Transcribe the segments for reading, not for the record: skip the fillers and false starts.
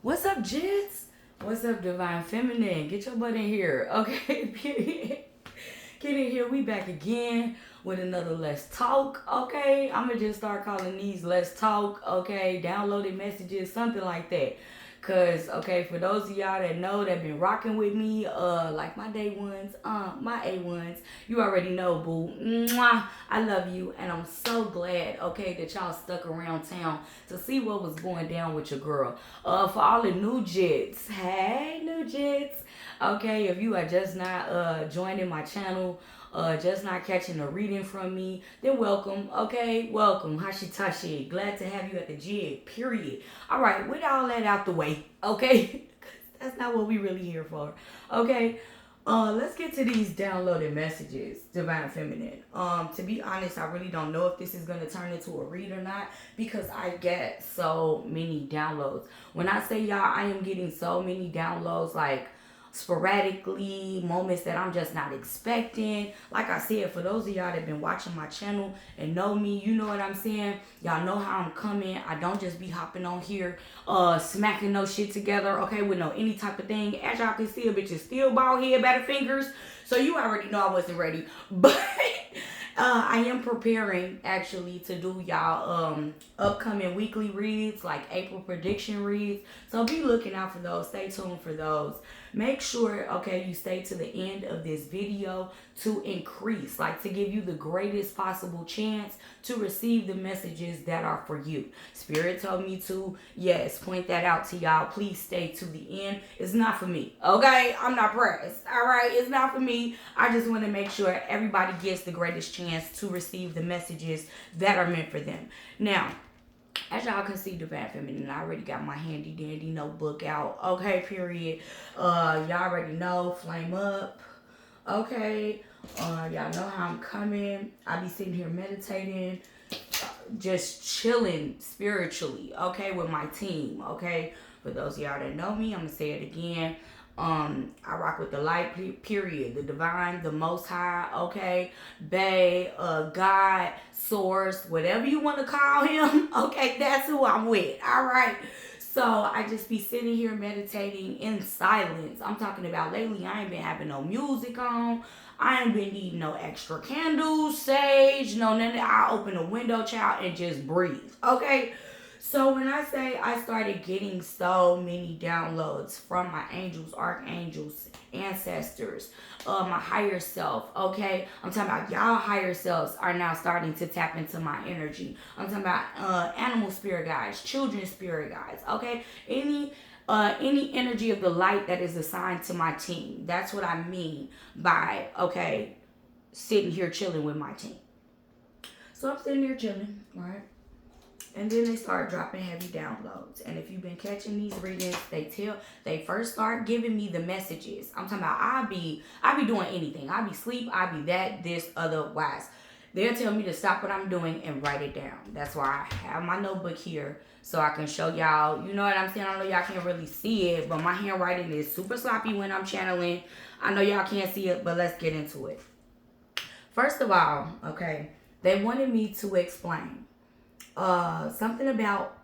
What's up, Jits? What's up, Divine Feminine? Get your butt in here, okay? Period. Get in here. We back again with another Let's Talk, okay? I'm gonna just start calling these Let's Talk, okay? Downloaded messages, something like that. Cause okay, for those of y'all that know that been rocking with me, like my day ones, my A1s, you already know, boo. Mwah, I love you, and I'm so glad, okay, that y'all stuck around town to see what was going down with your girl. For all the new jits, hey, new jits, okay, if you are just not joining my channel, just not catching a reading from me, then welcome, okay? Welcome, Hashitashi. Glad to have you at the jig, period. All right, with all that out the way, okay? That's not what we really here for, okay? Let's get to these downloaded messages, Divine Feminine. To be honest, I really don't know if this is gonna turn into a read or not because I get so many downloads. When I say y'all, I am getting so many downloads, like sporadically, moments that I'm just not expecting. Like I said, for those of y'all that been watching my channel and know me, you know what I'm saying. Y'all know how I'm coming. I don't just be hopping on here, smacking no shit together, okay, with no any type of thing. As y'all can see, a bitch is still bald head, better fingers. So you already know I wasn't ready, but. I am preparing actually to do y'all upcoming weekly reads, like April prediction reads. So be looking out for those. Stay tuned for those. Make sure, okay, you stay to the end of this video to increase, like to give you the greatest possible chance to receive the messages that are for you. Spirit told me to, yes, point that out to y'all. Please stay to the end. It's not for me, okay? I'm not pressed, all right? It's not for me. I just want to make sure everybody gets the greatest chance to receive the messages that are meant for them. Now, as y'all can see, Divine Feminine, I already got my handy dandy notebook out. Okay, period. Y'all already know, flame up. Okay. Y'all know how I'm coming. I be sitting here meditating, just chilling spiritually, okay, with my team, okay? For those of y'all that know me, I'm gonna say it again. I rock with the light, period. The divine, the most high, okay? Bay, God, source, whatever you want to call him, okay? That's who I'm with, all right? So I just be sitting here meditating in silence. I'm talking about lately, I ain't been having no music on. I ain't been needing no extra candles, sage, no nothing. I open a window, child, and just breathe, okay? So when I say I started getting so many downloads from my angels, archangels, ancestors, my higher self, okay? I'm talking about y'all higher selves are now starting to tap into my energy. I'm talking about animal spirit guides, children spirit guides, okay? Any energy of the light that is assigned to my team. That's what I mean by, okay, sitting here chilling with my team. So I'm sitting here chilling, right? And then they start dropping heavy downloads. And if you've been catching these readings, they first start giving me the messages. I'm talking about I be doing anything. I be sleep, I be that, this, otherwise. They'll tell me to stop what I'm doing and write it down. That's why I have my notebook here so I can show y'all. You know what I'm saying? I know y'all can't really see it, but my handwriting is super sloppy when I'm channeling. I know y'all can't see it, but let's get into it. First of all, okay, they wanted me to explain something about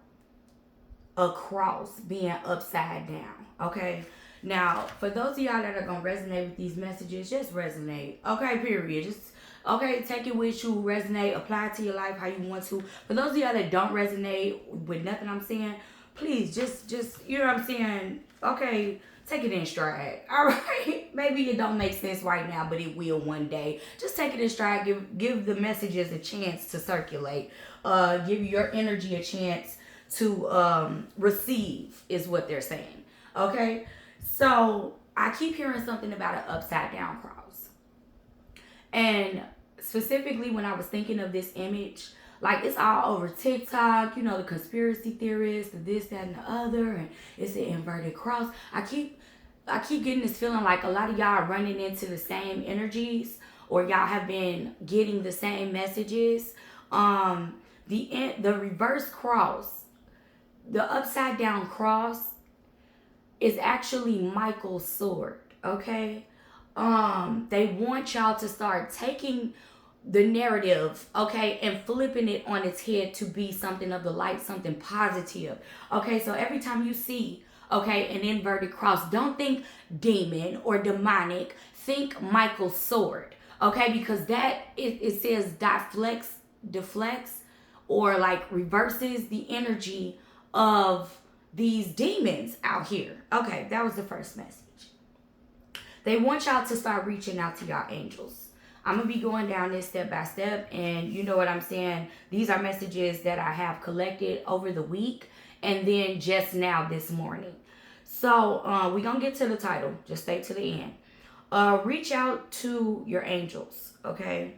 a cross being upside down, okay? Now, for those of y'all that are gonna resonate with these messages, just resonate, okay? Period. Just okay, take it with you, resonate, apply it to your life how you want to. For those of y'all that don't resonate with nothing I'm saying, please just you know what I'm saying? Okay, take it in stride. All right, maybe it don't make sense right now, but it will one day. Just take it in stride. Give the messages a chance to circulate. Give your energy a chance to receive, is what they're saying. Okay, so I keep hearing something about an upside down cross, and specifically when I was thinking of this image, like it's all over TikTok, you know, the conspiracy theorists, the this, that, and the other, and it's an inverted cross. I keep getting this feeling like a lot of y'all are running into the same energies, or y'all have been getting the same messages. The reverse cross, the upside down cross, is actually Michael's sword. Okay, they want y'all to start taking the narrative, okay, and flipping it on its head to be something of the light, something positive. Okay, so every time you see Okay, an inverted cross. Don't think demon or demonic. Think Michael's sword. Okay, because that it says deflects or like reverses the energy of these demons out here. Okay, that was the first message. They want y'all to start reaching out to y'all angels. I'm going to be going down this step by step, and you know what I'm saying? These are messages that I have collected over the week and then just now this morning. So we're going to get to the title. Just stay to the end. Reach out to your angels, okay?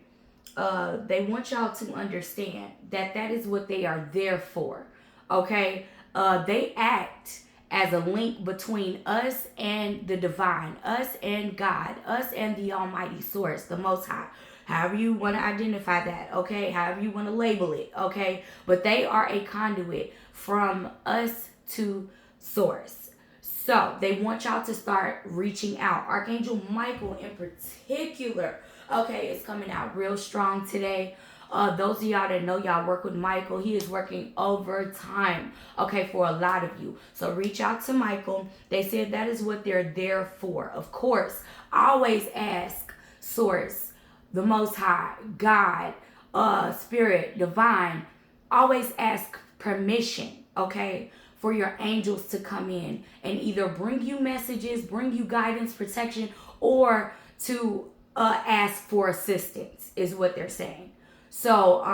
They want y'all to understand that that is what they are there for, okay? They act as a link between us and the divine, us and God, us and the Almighty Source, the Most High. However you want to identify that, okay? However you want to label it, okay? But they are a conduit from us to Source. So they want y'all to start reaching out. Archangel Michael in particular, okay, is coming out real strong today. Those of y'all that know y'all work with Michael, he is working overtime, okay, for a lot of you. So reach out to Michael. They said that is what they're there for. Of course, always ask Source, the Most High, God, Spirit, Divine. Always ask permission, okay, for your angels to come in and either bring you messages, bring you guidance, protection, or to ask for assistance is what they're saying. So,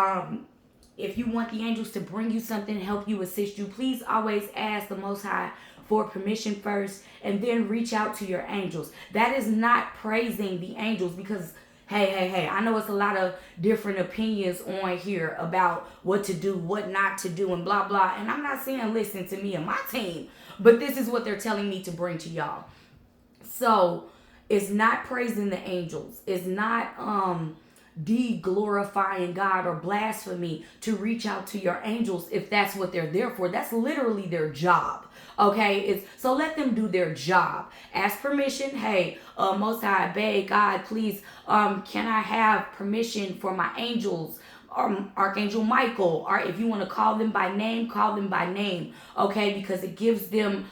if you want the angels to bring you something, help you, assist you, please always ask the Most High for permission first and then reach out to your angels. That is not praising the angels because, hey, I know it's a lot of different opinions on here about what to do, what not to do, and blah, blah. And I'm not saying listen to me and my team, but this is what they're telling me to bring to y'all. So, it's not praising the angels. It's not, de-glorifying God or blasphemy to reach out to your angels if that's what they're there for. That's literally their job. Okay, so let them do their job. Ask permission. Hey, Most High, beg God, please, can I have permission for my angels? Archangel Michael, or if you want to call them by name, call them by name. Okay, because it gives them.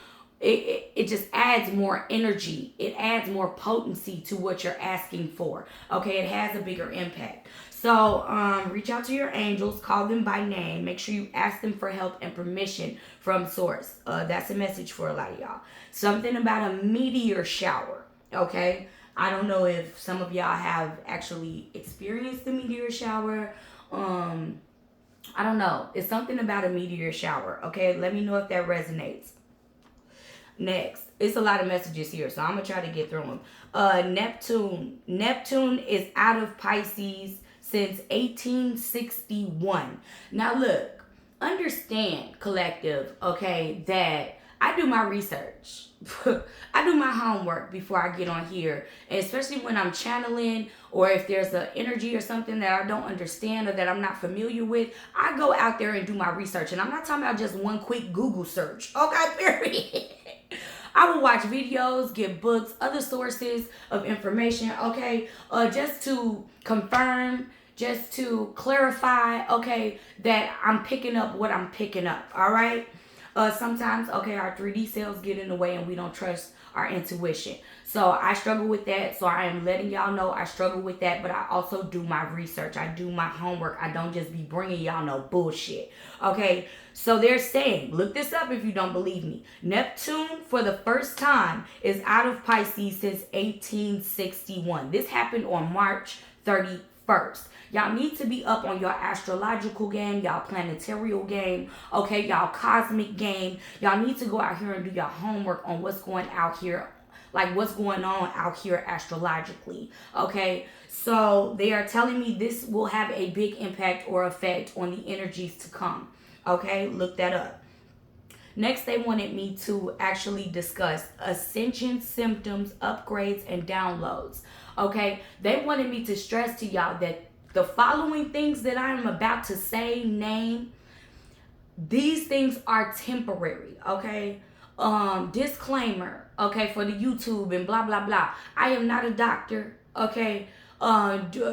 It just adds more energy. It adds more potency to what you're asking for. Okay, it has a bigger impact. So reach out to your angels, call them by name. Make sure you ask them for help and permission from Source. That's a message for a lot of y'all. Something about a meteor shower. Okay, I don't know if some of y'all have actually experienced the meteor shower. I don't know. It's something about a meteor shower. Okay, let me know if that resonates. Next, it's a lot of messages here, so I'm gonna try to get through them. Neptune is out of Pisces since 1861. Now look, understand, collective, okay, that I do my research. I do my homework before I get on here, and especially when I'm channeling or if there's an energy or something that I don't understand or that I'm not familiar with, I go out there and do my research. And I'm not talking about just one quick Google search, okay, period. I will watch videos, get books, other sources of information, okay, just to confirm, just to clarify, okay, that I'm picking up what I'm picking up, all right? Sometimes, okay, our 3D cells get in the way and we don't trust our intuition. So I struggle with that. So I am letting y'all know I struggle with that, but I also do my research. I do my homework. I don't just be bringing y'all no bullshit. Okay, so they're saying, look this up if you don't believe me. Neptune, for the first time, is out of Pisces since 1861. This happened on March 31st. Y'all need to be up on your astrological game, y'all planetarial game, okay, y'all cosmic game. Y'all need to go out here and do your homework on what's going out here, like what's going on out here astrologically, okay? So they are telling me this will have a big impact or effect on the energies to come, okay? Look that up. Next, they wanted me to actually discuss ascension symptoms, upgrades, and downloads, okay? They wanted me to stress to y'all that the following things that I am about to say, name, these things are temporary, okay? Disclaimer, okay, for the YouTube and blah, blah, blah. I am not a doctor, okay?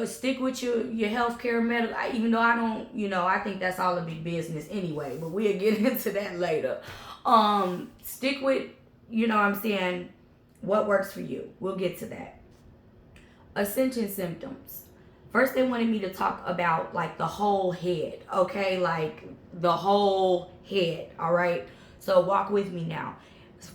Stick with your healthcare medical, even though I don't, I think that's all a big business anyway, but we'll get into that later. Stick with you know what I'm saying, what works for you. We'll get to that. Ascension symptoms. First, they wanted me to talk about like the whole head, okay? Like the whole head, all right? So walk with me now.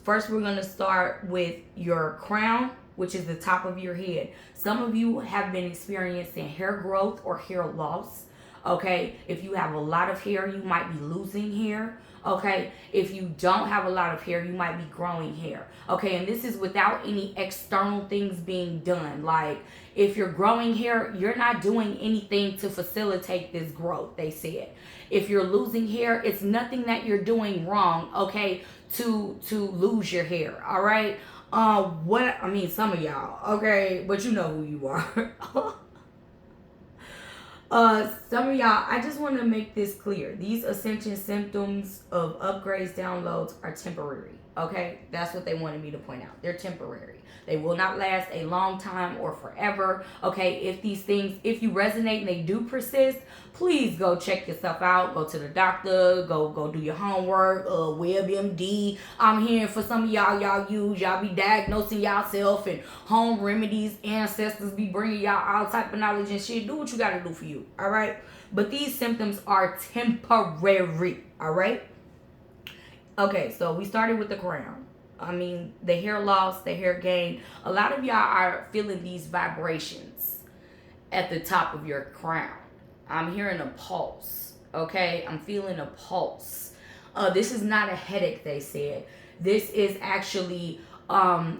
First, we're going to start with your crown, which is the top of your head. Some of you have been experiencing hair growth or hair loss, okay? If you have a lot of hair, you might be losing hair. Okay, if you don't have a lot of hair, you might be growing hair. Okay, and this is without any external things being done. Like if you're growing hair, you're not doing anything to facilitate this growth, they said. If you're losing hair, it's nothing that you're doing wrong, okay, to lose your hair. All right. Some of y'all, okay, but you know who you are. Some of y'all, I just want to make this clear. These ascension symptoms of upgrades, downloads are temporary. Okay, that's what they wanted me to point out. They're temporary. They will not last a long time or forever. Okay, if these things, if you resonate and they do persist, please go check yourself out. Go to the doctor. Go do your homework. WebMD. I'm hearing for some of y'all be diagnosing y'allself and home remedies. Ancestors be bringing y'all all type of knowledge and shit. Do what you gotta do for you. All right. But these symptoms are temporary. All right. Okay, so we started with the crown. I mean, the hair loss, the hair gain. A lot of y'all are feeling these vibrations at the top of your crown. I'm hearing a pulse, okay? I'm feeling a pulse. This is not a headache, they said. This is actually,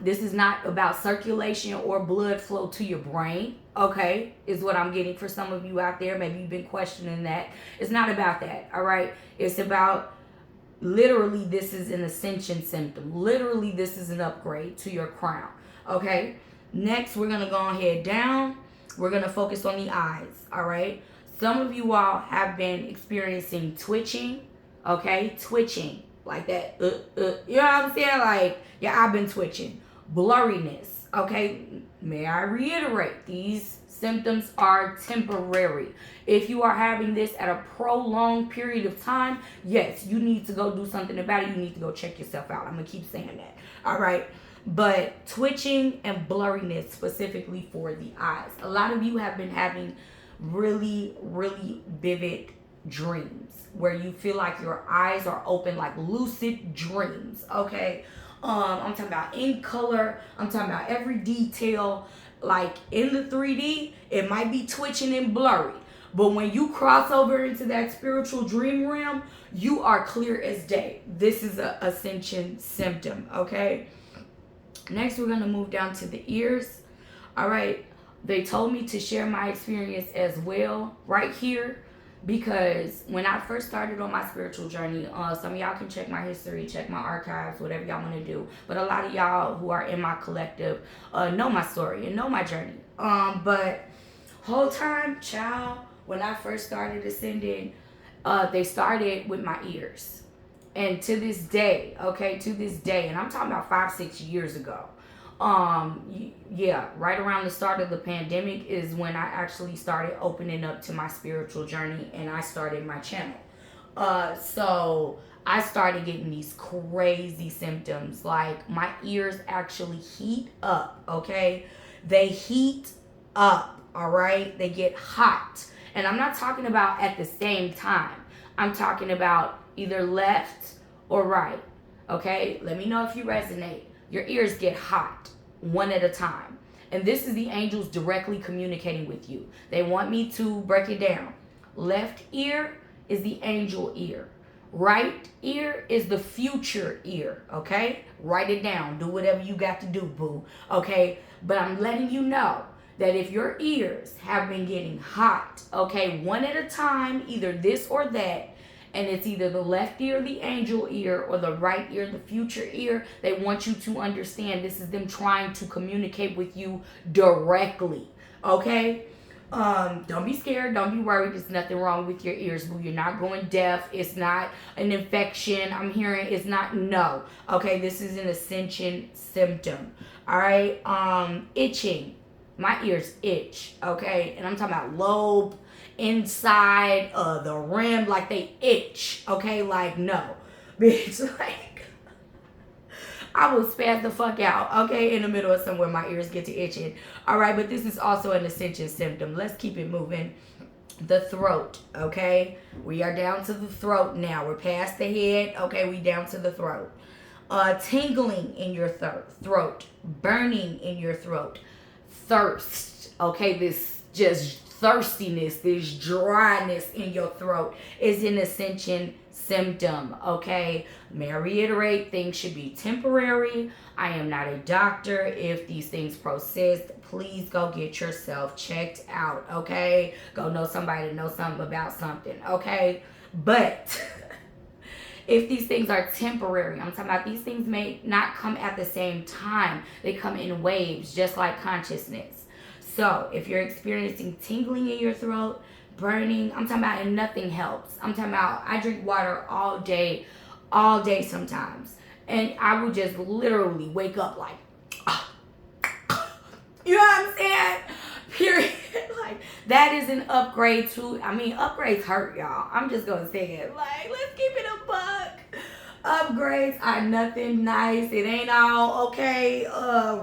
this is not about circulation or blood flow to your brain, okay? Is what I'm getting for some of you out there. Maybe you've been questioning that. It's not about that, all right? It's about, literally, this is an ascension symptom. Literally, this is an upgrade to your crown, okay? Next, we're going to go ahead down. We're going to focus on the eyes, all right? Some of you all have been experiencing twitching, okay? Twitching, like that. You know what I'm saying? Like, yeah, I've been twitching. Blurriness, okay? May I reiterate, these symptoms are temporary. If you are having this at a prolonged period of time, yes, you need to go do something about it. You need to go check yourself out. I'm going to keep saying that, all right? But twitching and blurriness specifically for the eyes. A lot of you have been having really, really vivid dreams where you feel like your eyes are open, like lucid dreams, okay? I'm talking about in color. I'm talking about every detail. Like in the 3D, it might be twitching and blurry. But when you cross over into that spiritual dream realm, you are clear as day. This is an ascension symptom, okay? Next, we're going to move down to the ears. All right. They told me to share my experience as well right here, because when I first started on my spiritual journey, some of y'all can check my history, check my archives, whatever y'all want to do. But a lot of y'all who are in my collective know my story and know my journey. But whole time, child, when I first started ascending, they started with my ears. And to this day, okay, to this day, and I'm talking about 5-6 years ago, yeah, right around the start of the pandemic is when I actually started opening up to my spiritual journey and I started my channel. So I started getting these crazy symptoms, like my ears actually heat up, okay? They heat up, all right? They get hot. And I'm not talking about at the same time. I'm talking about either left or right, okay? Let me know if you resonate. Your ears get hot one at a time. And this is the angels directly communicating with you. They want me to break it down. Left ear is the angel ear. Right ear is the future ear, okay? Write it down. Do whatever you got to do, boo, okay? But I'm letting you know that if your ears have been getting hot, okay, one at a time, either this or that, and it's either the left ear, the angel ear, or the right ear, the future ear, they want you to understand this is them trying to communicate with you directly, okay? Don't be scared. Don't be worried. There's nothing wrong with your ears, boo. You're not going deaf. It's not an infection. I'm hearing it's not, no. Okay, this is an ascension symptom, all right? Itching. My ears itch, okay? And I'm talking about lobe, inside the rim, like they itch, okay? Like, no, bitch, like, I will spaz the fuck out, okay, in the middle of somewhere my ears get to itching. All right, but this is also an ascension symptom. Let's keep it moving. The throat, okay? We are down to the throat now. We're past the head, okay? We down to the throat. Tingling in your throat, burning in your throat, thirst, okay? This just thirstiness, this dryness in your throat is an ascension symptom, okay? May I reiterate, things should be temporary. I am not a doctor. If these things persist, please go get yourself checked out, okay? Go know somebody to know something about something, okay? But if these things are temporary, I'm talking about these things may not come at the same time. They come in waves, just like consciousness. So if you're experiencing tingling in your throat, burning, I'm talking about, and nothing helps. I'm talking about, I drink water all day sometimes. And I would just literally wake up like, you know what I'm saying? Period. Like, that is an upgrade too. I mean, upgrades hurt, y'all. I'm just going to say it. Like, let's keep it a buck. Upgrades are nothing nice. It ain't all, okay,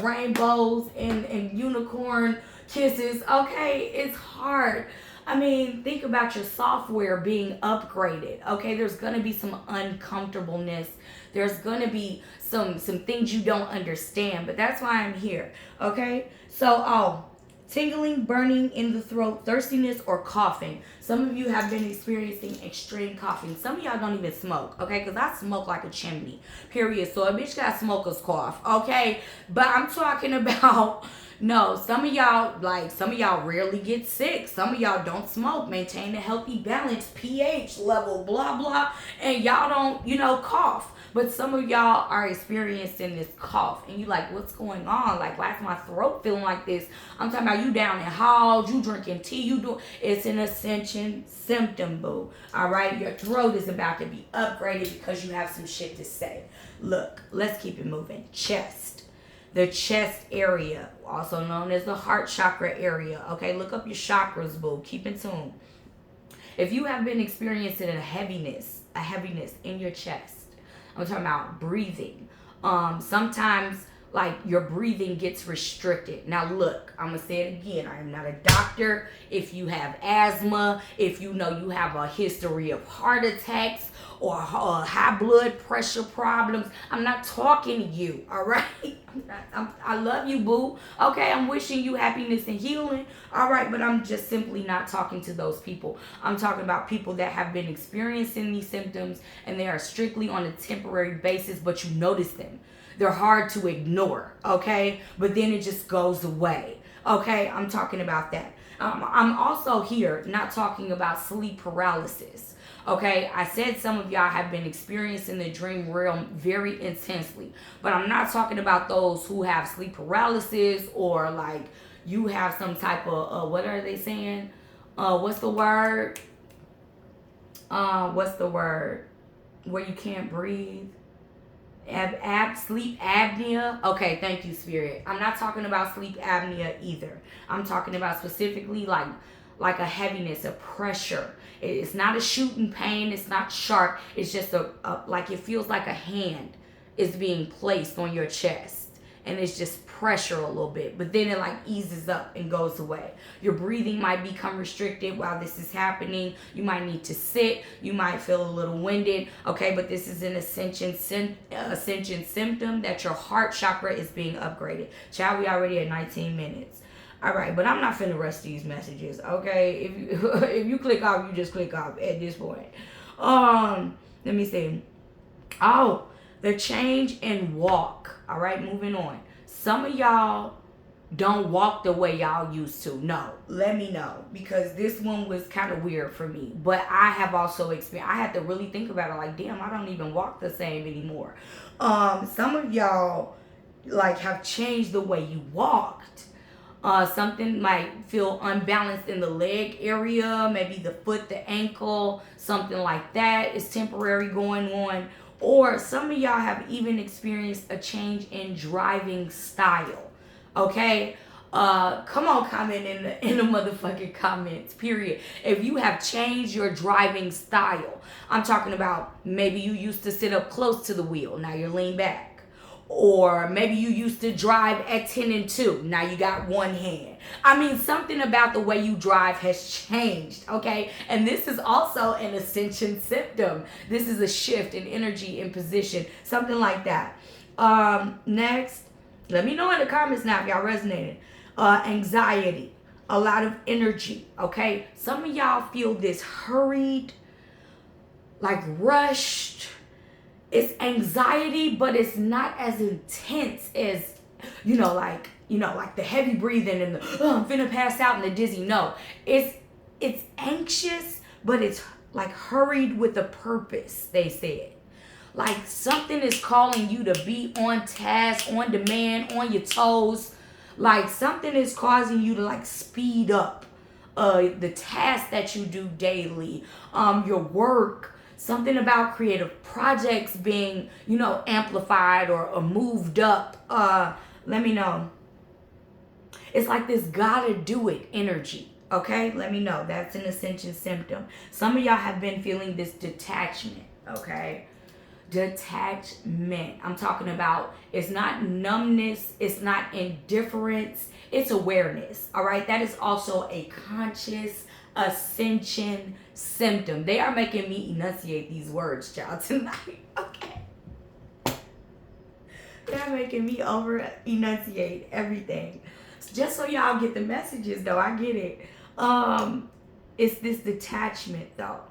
rainbows and unicorn kisses. Okay, it's hard. I mean, think about your software being upgraded. Okay, there's going to be some uncomfortableness. There's going to be some things you don't understand. But that's why I'm here. Okay, so, tingling, burning in the throat, thirstiness, or coughing. Some of you have been experiencing extreme coughing. Some of y'all don't even smoke, okay? Because I smoke like a chimney, period. So a bitch got smoker's cough, okay? But I'm talking about, no, some of y'all rarely get sick. Some of y'all don't smoke, maintain a healthy balance, pH level, blah, blah. And y'all don't, cough. But some of y'all are experiencing this cough. And you like, what's going on? Like, why is my throat feeling like this? I'm talking about you down in halls, you drinking tea, it's an ascension symptom, boo. All right? Your throat is about to be upgraded because you have some shit to say. Look, let's keep it moving. Chest. The chest area, also known as the heart chakra area. Okay, look up your chakras, boo. Keep in tune. If you have been experiencing a heaviness in your chest, I'm talking about breathing. Sometimes, like, your breathing gets restricted. Now, look, I'm going to say it again. I am not a doctor. If you have asthma, if you know you have a history of heart attacks or high blood pressure problems, I'm not talking to you, all right? I love you, boo. Okay, I'm wishing you happiness and healing, all right? But I'm just simply not talking to those people. I'm talking about people that have been experiencing these symptoms, and they are strictly on a temporary basis, but you notice them. They're hard to ignore, okay? But then it just goes away, okay? I'm talking about that. I'm also here not talking about sleep paralysis. Okay, I said some of y'all have been experiencing the dream realm very intensely, but I'm not talking about those who have sleep paralysis or like you have some type of, what are they saying? What's the word? Where you can't breathe? Sleep apnea. Okay, thank you, Spirit. I'm not talking about sleep apnea either. I'm talking about specifically like a heaviness, a pressure. It's not a shooting pain. It's not sharp. It's just like it feels like a hand is being placed on your chest. And it's just pressure a little bit. But then it like eases up and goes away. Your breathing might become restricted while this is happening. You might need to sit. You might feel a little winded. Okay, but this is an ascension symptom that your heart chakra is being upgraded. Child, we already at 19 minutes. All right, but I'm not finna rush these messages, okay? If you click off, you just click off at this point. Let me see. Oh, the change in walk. All right, moving on. Some of y'all don't walk the way y'all used to. No, let me know, because this one was kind of weird for me. But I have also experienced, I had to really think about it, like, damn, I don't even walk the same anymore. Some of y'all, like, have changed the way you walked. Something might feel unbalanced in the leg area, maybe the foot, the ankle, something like that is temporary going on. Or some of y'all have even experienced a change in driving style. Okay? Come on, comment in the motherfucking comments, period. If you have changed your driving style, I'm talking about maybe you used to sit up close to the wheel, now you're lean back. Or maybe you used to drive at 10 and 2. Now you got one hand. I mean, something about the way you drive has changed, okay? And this is also an ascension symptom. This is a shift in energy, in position, something like that. Next, let me know in the comments now if y'all resonated. Anxiety, a lot of energy, okay? Some of y'all feel this hurried, like rushed. It's anxiety, but it's not as intense as, like the heavy breathing and the, I'm finna pass out and the dizzy. No, it's anxious, but it's like hurried with a purpose, they said. Like something is calling you to be on task, on demand, on your toes. Like something is causing you to like speed up the task that you do daily, your work. Something about creative projects being, amplified or moved up. Let me know. It's like this gotta do it energy. Okay? Let me know. That's an ascension symptom. Some of y'all have been feeling this detachment. Okay? Detachment. I'm talking about it's not numbness. It's not indifference. It's awareness. All right? That is also a conscious ascension symptom. They are making me enunciate these words, child, tonight. Okay. They're making me over enunciate everything. Just so y'all get the messages though. I get it. It's this detachment though.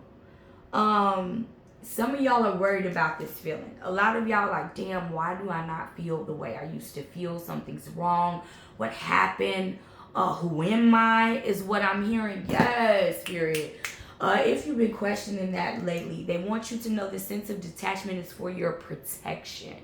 Some of y'all are worried about this feeling. A lot of y'all like, damn, why do I not feel the way I used to feel? Something's wrong. What happened? Who am I is what I'm hearing. Yes, period. If you've been questioning that lately, they want you to know the sense of detachment is for your protection.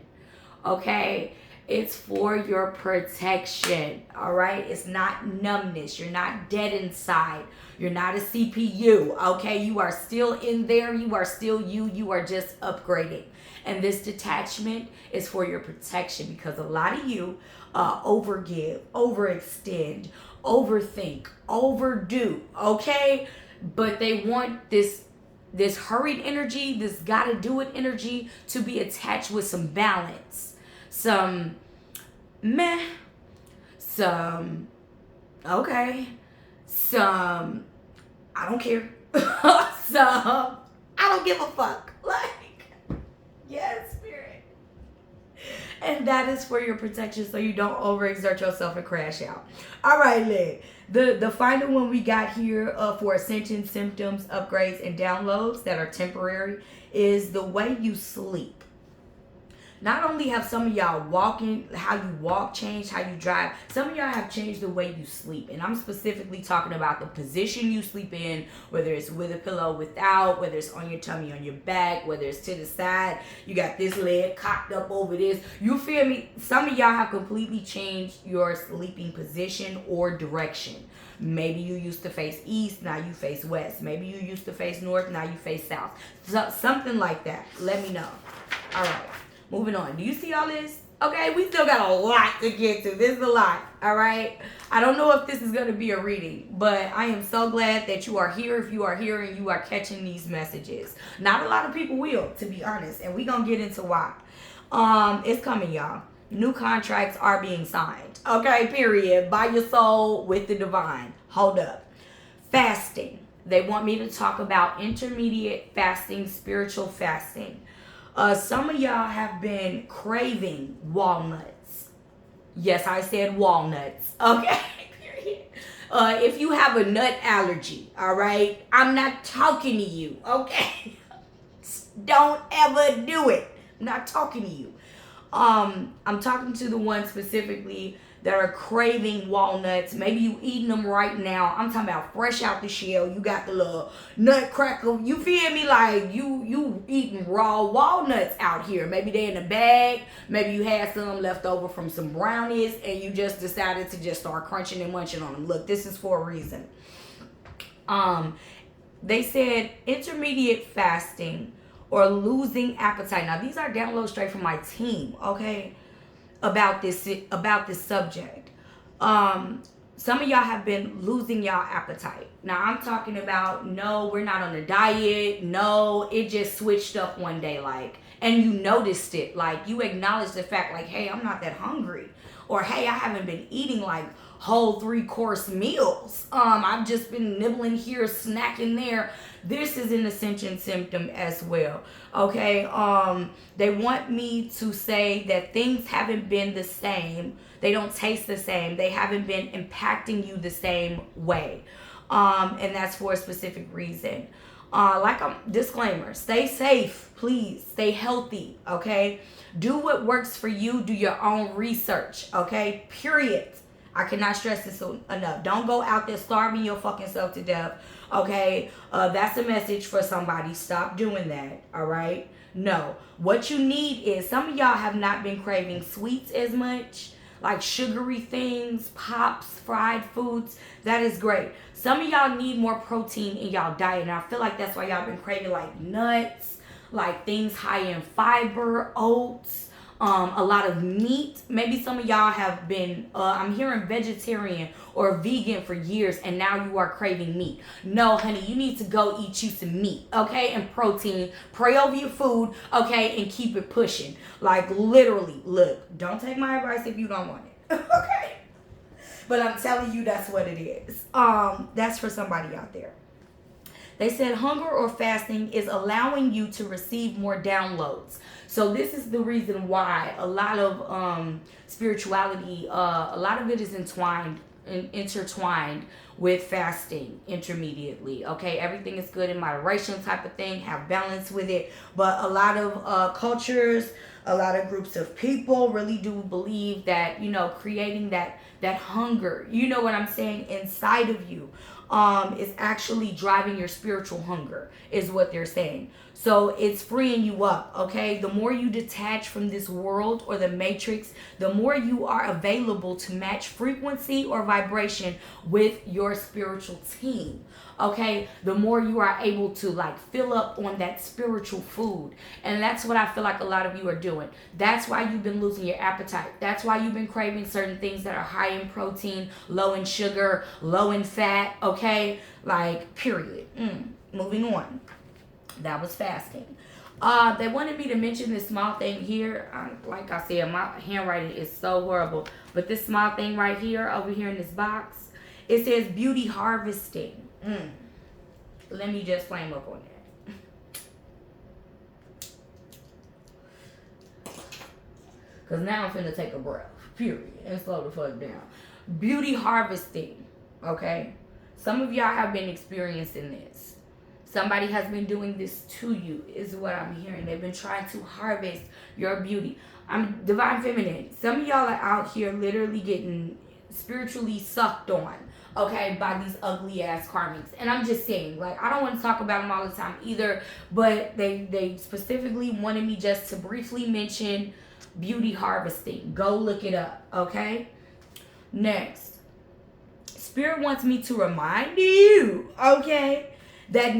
Okay? It's for your protection. All right? It's not numbness. You're not dead inside. You're not a CPU. Okay? You are still in there. You are still you. You are just upgrading. And this detachment is for your protection because a lot of you overgive, overextend, overthink, overdo, okay? But they want this hurried energy, this gotta do it energy to be attached with some balance, some meh, some okay, some I don't care, some I don't give a fuck. Like, yes, spirit. And that is for your protection so you don't overexert yourself and crash out. All right, Lynn. The final one we got here for ascension symptoms, upgrades, and downloads that are temporary is the way you sleep. Not only have some of y'all how you walk changed, how you drive, some of y'all have changed the way you sleep. And I'm specifically talking about the position you sleep in, whether it's with a pillow, without, whether it's on your tummy, on your back, whether it's to the side, you got this leg cocked up over this. You feel me? Some of y'all have completely changed your sleeping position or direction. Maybe you used to face east, now you face west. Maybe you used to face north, now you face south. So, something like that. Let me know. All right. Moving on. Do you see all this? Okay, we still got a lot to get to. This is a lot, all right? I don't know if this is going to be a reading, but I am so glad that you are here. If you are here and you are catching these messages. Not a lot of people will, to be honest, and we're going to get into why. It's coming, y'all. New contracts are being signed. Okay, period. By your soul with the divine. Hold up. Fasting. They want me to talk about intermediate fasting, spiritual fasting. Some of y'all have been craving walnuts. Yes, I said walnuts. Okay, period. If you have a nut allergy, all right, I'm not talking to you, okay? Don't ever do it. I'm not talking to you. I'm talking to the ones specifically that are craving walnuts. Maybe you eating them right now. I'm talking about fresh out the shell. You got the little nutcracker. You feel me? Like you eating raw walnuts out here. Maybe they're in a bag. Maybe you had some left over from some brownies and you just decided to just start crunching and munching on them. Look, this is for a reason. They said intermediate fasting or losing appetite. Now, these are downloads straight from my team, okay, about this subject. Some of y'all have been losing y'all appetite. Now, I'm talking about, no, we're not on a diet. No, it just switched up one day. Like, and you noticed it. Like, you acknowledge the fact, like, hey, I'm not that hungry. Or, hey, I haven't been eating like whole 3-course meals. I've just been nibbling here, snacking there. This is an ascension symptom as well. Okay. They want me to say that things haven't been the same. They don't taste the same. They haven't been impacting you the same way. And that's for a specific reason. Disclaimer, stay safe, please. Stay healthy, okay? Do what works for you. Do your own research, okay? Period. I cannot stress this enough. Don't go out there starving your fucking self to death, okay? That's a message for somebody. Stop doing that, all right? No. What you need is, some of y'all have not been craving sweets as much, like sugary things, pops, fried foods. That is great. Some of y'all need more protein in y'all diet, and I feel like that's why y'all been craving like nuts, like things high in fiber, oats, a lot of meat. Maybe some of y'all have been, I'm hearing vegetarian or vegan for years, and now you are craving meat. No, honey, you need to go eat you some meat, okay, and protein. Pray over your food, okay, and keep it pushing. Like, literally, look, don't take my advice if you don't want it, okay? But I'm telling you, that's what it is. That's for somebody out there. They said hunger or fasting is allowing you to receive more downloads. So this is the reason why a lot of spirituality, a lot of it is intertwined with fasting intermediately. Okay, everything is good in moderation type of thing. Have balance with it. But a lot of cultures, a lot of groups of people really do believe that, you know, creating that hunger, you know what I'm saying, inside of you, is actually driving your spiritual hunger, is what they're saying. So it's freeing you up, okay? The more you detach from this world or the matrix, the more you are available to match frequency or vibration with your spiritual team, okay? The more you are able to like fill up on that spiritual food. And that's what I feel like a lot of you are doing. That's why you've been losing your appetite. That's why you've been craving certain things that are high in protein, low in sugar, low in fat, okay? Like, period. Moving on. That was fasting. They wanted me to mention this small thing here. Like I said, my handwriting is so horrible. But this small thing right here, over here in this box, it says beauty harvesting. Let me just flame up on that. Because now I'm finna take a breath, period, and slow the fuck down. Beauty harvesting, okay? Some of y'all have been experiencing this. Somebody has been doing this to you, is what I'm hearing. They've been trying to harvest your beauty. I'm Divine Feminine. Some of y'all are out here literally getting spiritually sucked on, okay, by these ugly ass karmics. And I'm just saying, like, I don't want to talk about them all the time either, but they specifically wanted me just to briefly mention beauty harvesting. Go look it up, okay? Next. Spirit wants me to remind you, okay, that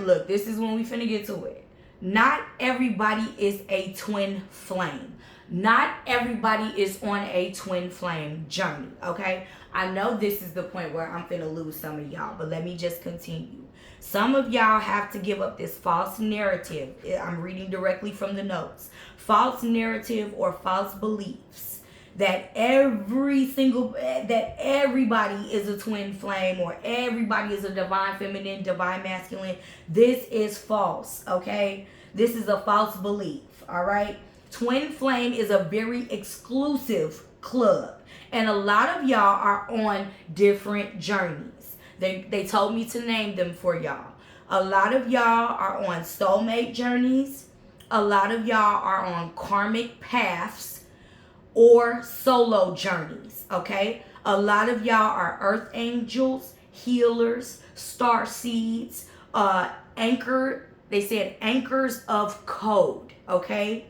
look, this is when we finna get to it. Not everybody is a twin flame. Not everybody is on a twin flame journey, okay? I know this is the point where I'm finna lose some of y'all, but let me just continue. Some of y'all have to give up this false narrative. I'm reading directly from the notes. False narrative or false beliefs that everybody is a twin flame or everybody is a divine feminine, divine masculine. This is false, okay? This is a false belief, all right? Twin flame is a very exclusive club, and a lot of y'all are on different journeys. They told me to name them for y'all. A lot of y'all are on soulmate journeys. A lot of y'all are on karmic paths or solo journeys, okay? A lot of y'all are earth angels, healers, star seeds, they said anchors of code, okay?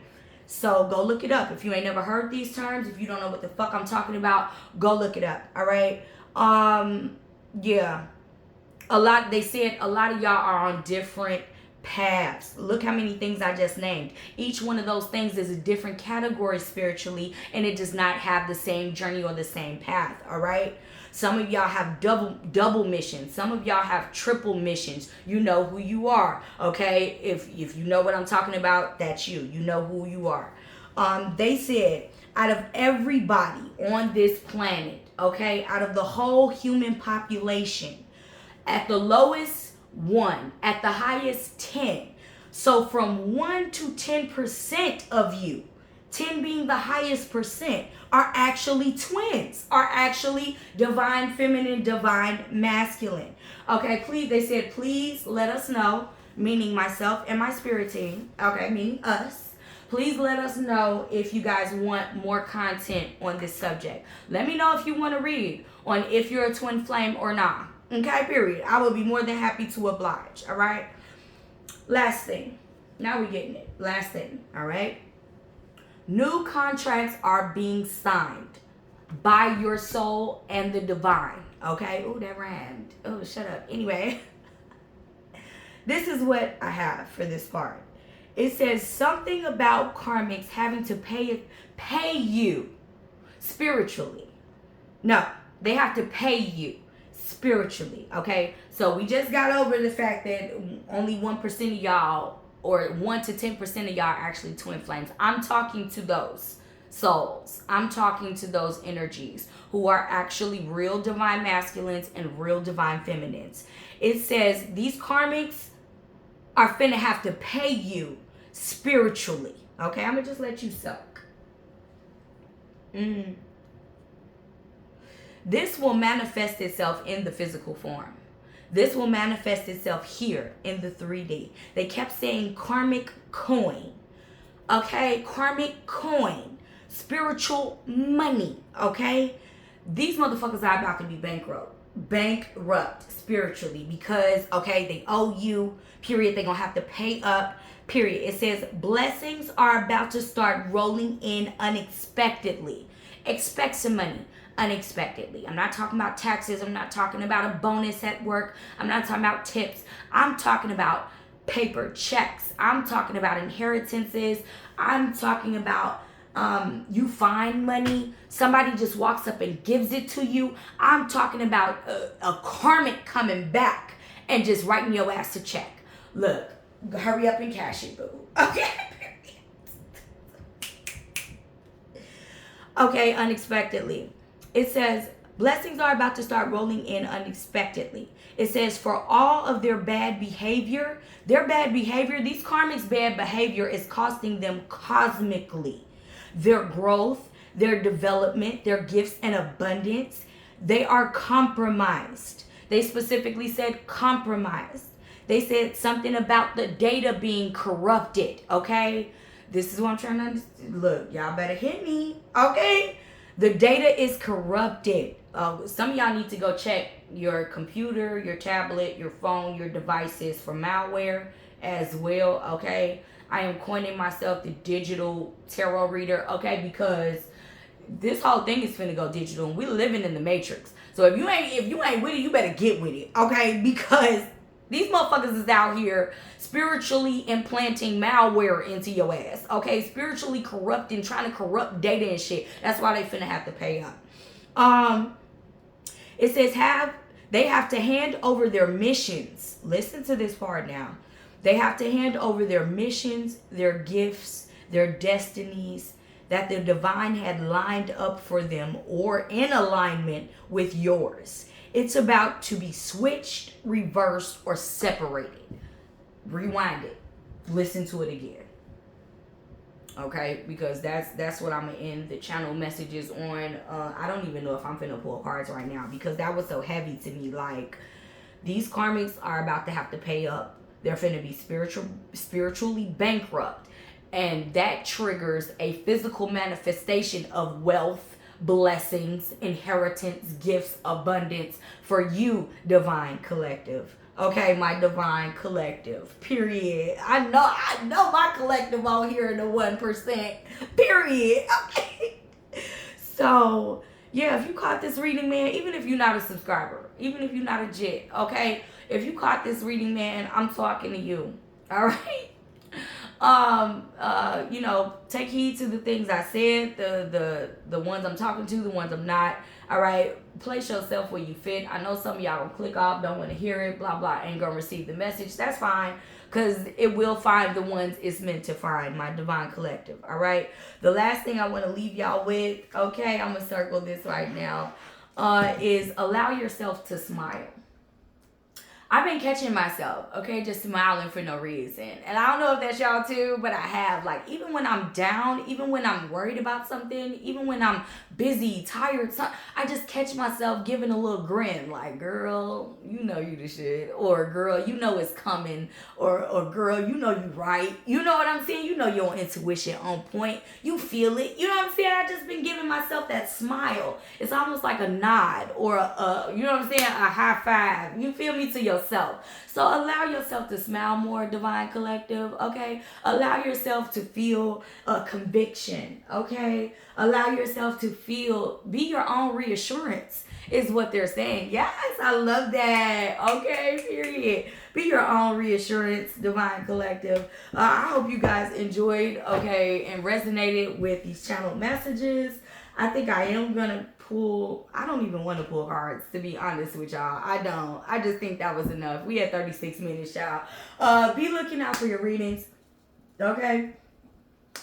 So go look it up. If you ain't never heard these terms, if you don't know what the fuck I'm talking about, go look it up, all right? Yeah. They said a lot of y'all are on different paths. Look how many things I just named. Each one of those things is a different category spiritually, and it does not have the same journey or the same path, all right? Some of y'all have double missions. Some of y'all have triple missions. You know who you are, okay? If you know what I'm talking about, that's you. You know who you are. They said, out of everybody on this planet, okay, out of the whole human population, at the lowest, 1, at the highest, 10. So from 1 to 10% of you, 10 being the highest percent, are actually twins, are actually divine feminine, divine masculine. Okay, please, they said, please let us know, meaning myself and my spirit team, okay, meaning us. Please let us know if you guys want more content on this subject. Let me know if you want to read on if you're a twin flame or not. Okay, period. I will be more than happy to oblige, all right? Last thing. Now we're getting it. Last thing, all right? New contracts are being signed by your soul and the divine, okay? Oh, that rhymed. Oh, shut up. Anyway, this is what I have for this part. It says something about karmics having to pay you spiritually. No, they have to pay you spiritually, okay? So we just got over the fact that only 1% of y'all, or 1 to 10% of y'all, are actually twin flames. I'm talking to those souls. I'm talking to those energies who are actually real divine masculines and real divine feminines. It says these karmics are finna have to pay you spiritually, okay? I'm gonna just let you soak. This will manifest itself in the physical form. This will manifest itself here in the 3D. They kept saying karmic coin. Okay? Karmic coin. Spiritual money. Okay? These motherfuckers are about to be bankrupt spiritually because, okay, they owe you, period. They're going to have to pay up, period. It says blessings are about to start rolling in unexpectedly. Expect some money unexpectedly. I'm not talking about taxes. I'm not talking about a bonus at work. I'm not talking about tips. I'm talking about paper checks. I'm talking about inheritances. I'm talking about you find money. Somebody just walks up and gives it to you. I'm talking about a karmic coming back and just writing your ass a check. Look, hurry up and cash it, boo. Okay? Okay, unexpectedly. It says, blessings are about to start rolling in unexpectedly. It says, for all of their bad behavior, these karmics' bad behavior is costing them cosmically. Their growth, their development, their gifts and abundance, they are compromised. They specifically said compromised. They said something about the data being corrupted, okay? This is what I'm trying to understand. Look, y'all better hit me, okay? The data is corrupted. Some of y'all need to go check your computer, your tablet, your phone, your devices for malware as well, okay? I am coining myself the digital tarot reader, okay? Because this whole thing is finna go digital and we living in the matrix. So if you ain't with it, you better get with it, okay? Because these motherfuckers is out here spiritually implanting malware into your ass, okay? Spiritually corrupting, trying to corrupt data and shit. That's why they finna have to pay up. It says they have to hand over their missions. Listen to this part now. They have to hand over their missions, their gifts, their destinies that the divine had lined up for them or in alignment with yours. It's about to be switched, reversed, or separated. Rewind it. Listen to it again. Okay? Because that's what I'm going to end the channel messages on. I don't even know if I'm finna pull cards right now because that was so heavy to me. Like, these karmics are about to have to pay up. They're finna be spiritually bankrupt. And that triggers a physical manifestation of wealth, blessings, inheritance, gifts, abundance for you, divine collective. Okay, my divine collective. Period. I know my collective out here in the 1%. Period. Okay. So, yeah, if you caught this reading, man, even if you're not a subscriber, even if you're not a jit, okay? If you caught this reading, man, I'm talking to you. All right. Take heed to the things I said, the ones I'm talking to, the ones I'm not. All right, place yourself where you fit. I know some of y'all gonna click off, don't want to hear it, blah blah, ain't gonna receive the message. That's fine, cause it will find the ones it's meant to find. My divine collective. All right. The last thing I want to leave y'all with, okay, I'm gonna circle this right now, is allow yourself to smile. I've been catching myself, okay, just smiling for no reason. And I don't know if that's y'all too, but I have. Like, even when I'm down, even when I'm worried about something, even when I'm busy, tired, I just catch myself giving a little grin. Like, girl, you know you the shit. Or, girl, you know it's coming. Or girl, you know you right. You know what I'm saying? You know your intuition on point. You feel it. You know what I'm saying? I just been giving myself that smile. It's almost like a nod or you know what I'm saying? A high five. You feel me? To yourself. So allow yourself to smile more, divine collective, okay? Allow yourself to feel a conviction, okay? Allow yourself to feel, be your own reassurance is what they're saying. Yes, I love that. Okay, period. Be your own reassurance, divine collective. I hope you guys enjoyed, okay, and resonated with these channel messages. I think I am gonna pull. I don't even want to pull cards, to be honest with y'all. I don't. I just think that was enough. We had 36 minutes, y'all. Be looking out for your readings, okay?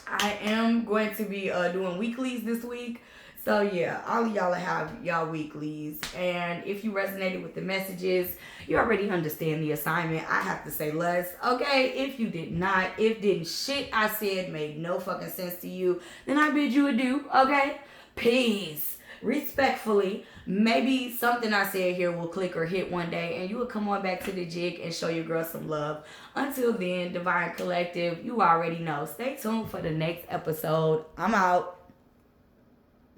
I am going to be doing weeklies this week. So yeah, all of y'all have y'all weeklies. And if you resonated with the messages, you already understand the assignment. I have to say less. Okay, if you did not, if didn't shit I said made no fucking sense to you, then I bid you adieu. Okay? Peace. Respectfully, maybe something I said here will click or hit one day and you will come on back to the jig and show your girl some love. Until then, divine collective, you already know. Stay tuned for the next episode. I'm out.